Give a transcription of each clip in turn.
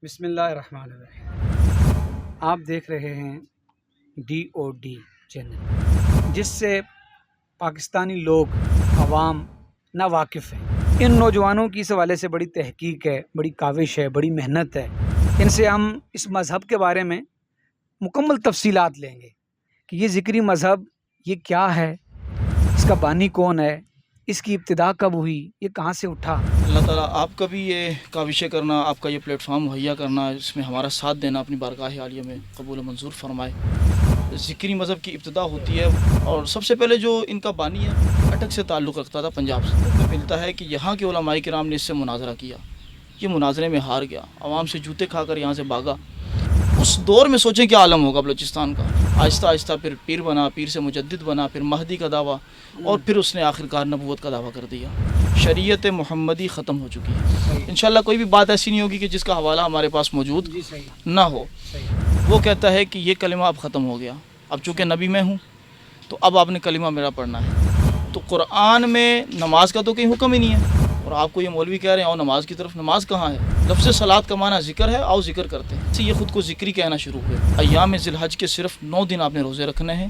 بسم اللہ الرحمن الرحیم۔ آپ دیکھ رہے ہیں DOD چینل، جس سے پاکستانی لوگ عوام نا واقف ہیں۔ ان نوجوانوں کی اس حوالے سے بڑی تحقیق ہے، بڑی کاوش ہے، بڑی محنت ہے۔ ان سے ہم اس مذہب کے بارے میں مکمل تفصیلات لیں گے کہ یہ ذکری مذہب یہ کیا ہے، اس کا بانی کون ہے، اس کی ابتدا کب ہوئی، یہ کہاں سے اٹھا۔ اللہ تعالیٰ آپ کا بھی یہ کاوشیں کرنا، آپ کا یہ پلیٹ فارم مہیا کرنا، اس میں ہمارا ساتھ دینا اپنی بارگاہ عالیہ میں قبول و منظور فرمائے۔ ذکری مذہب کی ابتدا ہوتی ہے اور سب سے پہلے جو ان کا بانی ہے اٹک سے تعلق رکھتا تھا، پنجاب سے۔ ملتا ہے کہ یہاں کے علماء کرام نے اس سے مناظرہ کیا، یہ مناظرے میں ہار گیا، عوام سے جوتے کھا کر یہاں سے بھاگا۔ اس دور میں سوچیں کیا عالم ہوگا بلوچستان کا۔ آہستہ آہستہ پھر پیر بنا، پیر سے مجدد بنا، پھر مہدی کا دعویٰ، اور پھر اس نے آخرکار نبوت کا دعویٰ کر دیا۔ شریعت محمدی ختم ہو چکی ہے۔ انشاءاللہ کوئی بھی بات ایسی نہیں ہوگی کہ جس کا حوالہ ہمارے پاس موجود نہ ہو۔ وہ کہتا ہے کہ یہ کلمہ اب ختم ہو گیا، اب چونکہ نبی میں ہوں تو اب آپ نے کلمہ میرا پڑھنا ہے۔ تو قرآن میں نماز کا تو کہیں حکم ہی نہیں ہے، اور آپ کو یہ مولوی کہہ رہے ہیں آؤ نماز کی طرف۔ نماز کہاں ہے؟ لفظ صلاۃ کا معنی ذکر ہے، آؤ ذکر کرتے ہیں۔ یہ خود کو ذکری کہنا شروع ہوئے۔ ایام ذی الحج کے صرف 9 دن آپ نے روزے رکھنے ہیں۔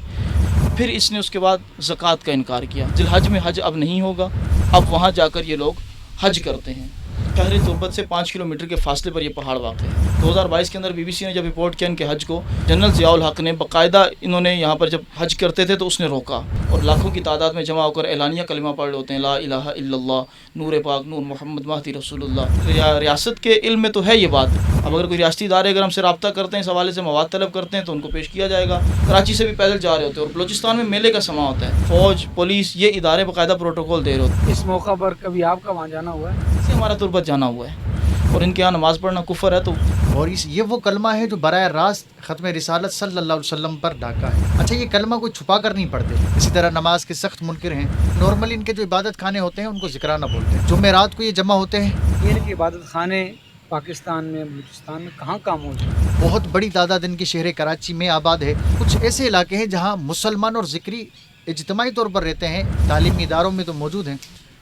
پھر اس نے اس کے بعد زکوٰۃ کا انکار کیا۔ ذی الحج میں حج اب نہیں ہوگا، اب وہاں جا کر یہ لوگ حج کرتے ہیں۔ شہر تربت سے 5 کلومیٹر کے فاصلے پر یہ پہاڑ واقع ہے۔ 2022 کے اندر BBC نے جب رپورٹ کیا ان کے حج کو، جنرل ضیاء الحق نے باقاعدہ انہوں نے یہاں پر جب حج کرتے تھے تو اس نے روکا، اور لاکھوں کی تعداد میں جمع ہو کر اعلانیہ کلمہ پڑھ رہے ہوتے ہیں، لا الہ الا اللہ، نور پاک، نور محمد مہدی رسول اللہ۔ ریاست کے علم میں تو ہے یہ بات۔ اب اگر کوئی ریاستی ادارے اگر ہم سے رابطہ کرتے ہیں، اس حوالے سے مواد طلب کرتے ہیں تو ان کو پیش کیا جائے گا۔ کراچی سے بھی پیدل جا رہے ہوتے ہیں، اور بلوچستان میں میلے کا سماں ہوتا ہے، فوج، پولیس، یہ ادارے باقاعدہ پروٹوکول دے رہے ہوتے ہیں۔ اس موقع پر کبھی آپ کا وہاں جانا ہوا ہے؟ سے ہمارا تربت جانا ہوا ہے، اور ان کے یہاں نماز پڑھنا کفر ہے۔ تو اور یہ وہ کلمہ ہے جو براہ راست ختم رسالت صلی اللہ علیہ وسلم پر ڈاکا ہے۔ اچھا، یہ کلمہ کوئی چھپا کر نہیں پڑھتے۔ اسی طرح نماز کے سخت منکر ہیں۔ نارملی ان کے جو عبادت خانے ہوتے ہیں ان کو ذکرانہ بولتے ہیں۔ جمعرات کو یہ جمع ہوتے ہیں۔ ان کے عبادت خانے پاکستان میں، بلوچستان میں کہاں کہاں موجود ہیں؟ بہت بڑی تعداد ان کے شہر کراچی میں آباد ہے۔ کچھ ایسے علاقے ہیں جہاں مسلمان اور ذکری اجتماعی طور پر رہتے ہیں، تعلیمی اداروں میں تو موجود ہیں،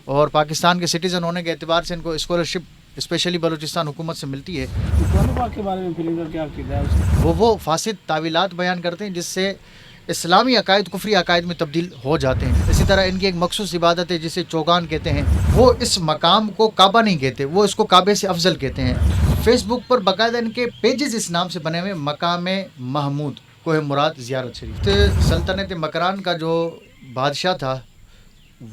اور پاکستان کے سٹیزن ہونے کے اعتبار سے ان کو اسکالرشپ اسپیشلی بلوچستان حکومت سے ملتی ہے۔ قرآن پاک کے بارے میں فلم کا کیا عقیدہ ہے؟ وہ فاسد تعویلات بیان کرتے ہیں جس سے اسلامی عقائد کفری عقائد میں تبدیل ہو جاتے ہیں۔ اسی طرح ان کی ایک مخصوص عبادت ہے جسے چوگان کہتے ہیں۔ وہ اس مقام کو کعبہ نہیں کہتے، وہ اس کو کعبے سے افضل کہتے ہیں۔ فیس بک پر باقاعدہ ان کے پیجز اس نام سے بنے ہوئے، مقام محمود، کوہ مراد، زیارت شریف۔ سلطنت مکران کا جو بادشاہ تھا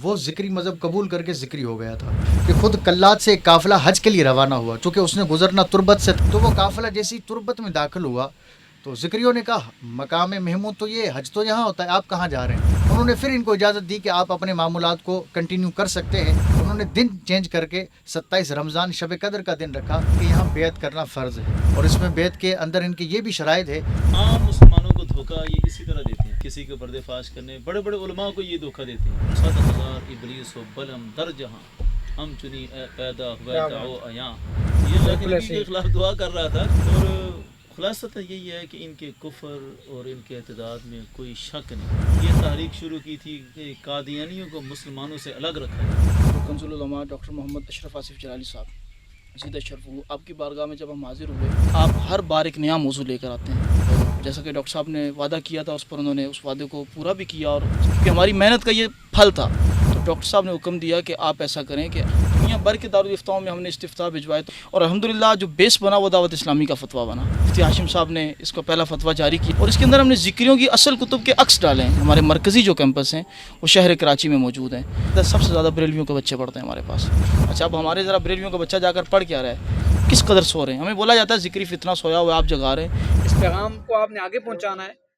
وہ ذکری مذہب قبول کر کے ذکری ہو گیا تھا، کہ خود کلات سے ایک قافلہ حج کے لیے روانہ ہوا، چونکہ اس نے گزرنا تربت سے، تو وہ قافلہ جیسی تربت میں داخل ہوا تو ذکریوں نے کہا مقام محمود تو یہ، حج تو یہاں ہوتا ہے، آپ کہاں جا رہے ہیں؟ انہوں نے پھر ان کو اجازت دی کہ آپ اپنے معمولات کو کنٹینیو کر سکتے ہیں۔ انہوں نے دن چینج کر کے 27 رمضان شب قدر کا دن رکھا کہ یہاں بیعت کرنا فرض ہے، اور اس میں بیعت کے اندر ان کے یہ بھی شرائط ہے۔ عام مسلمانوں کو دھوکہ یہ اسی طرح دیتے ہیں، کسی کو پردے فاش کرنے، بڑے بڑے علماء کو یہ دھوکہ دیتے ہیں۔ 7,000 ابلیس و بلم در جہاں ہم چنی پیدا ہوئے دعو ایاں۔ یہ اللہ کے نبی کے خلاف دعا کر رہا تھا، اور خلاصہ یہی ہے کہ ان کے کفر اور ان کے اعتداد میں کوئی شک نہیں۔ یہ تحریک شروع کی تھی کہ قادیانیوں کو مسلمانوں سے الگ رکھا جائے۔ کنز العلماء ڈاکٹر محمد اشرف آصف جلالی صاحب، زیدہ شرف ہو، آپ کی بارگاہ میں جب ہم حاضر ہوئے، آپ ہر بار ایک نیا موضوع لے کر آتے ہیں، اور جیسا کہ ڈاکٹر صاحب نے وعدہ کیا تھا اس پر انہوں نے اس وعدے کو پورا بھی کیا، اور کیونکہ ہماری محنت کا یہ پھل تھا تو ڈاکٹر صاحب نے حکم دیا کہ آپ ایسا کریں کہ دنیا بھر کے دارالافتاؤں میں ہم نے استفتاء بھجوائے، اور الحمدللہ جو بیس بنا وہ دعوت اسلامی کا فتویٰ بنا۔ مفتی ہاشم صاحب نے اس کو پہلا فتویٰ جاری کیا، اور اس کے اندر ہم نے ذکریوں کی اصل کتب کے عکس ڈالے ہیں۔ ہمارے مرکزی جو کیمپس ہیں وہ شہر کراچی میں موجود ہیں، سب سے زیادہ بریلویوں کے بچے پڑھتے ہیں ہمارے پاس۔ اچھا، اب ہمارے ذرا بریلویوں کا بچہ جا کر پڑھ کیا رہا ہے، کس قدر سو رہے ہیں؟ ہمیں بولا جاتا ہے ذکری فتنہ سویا ہوا آپ جگا رہے ہیں۔ اس پیغام کو آپ نے آگے پہنچانا ہے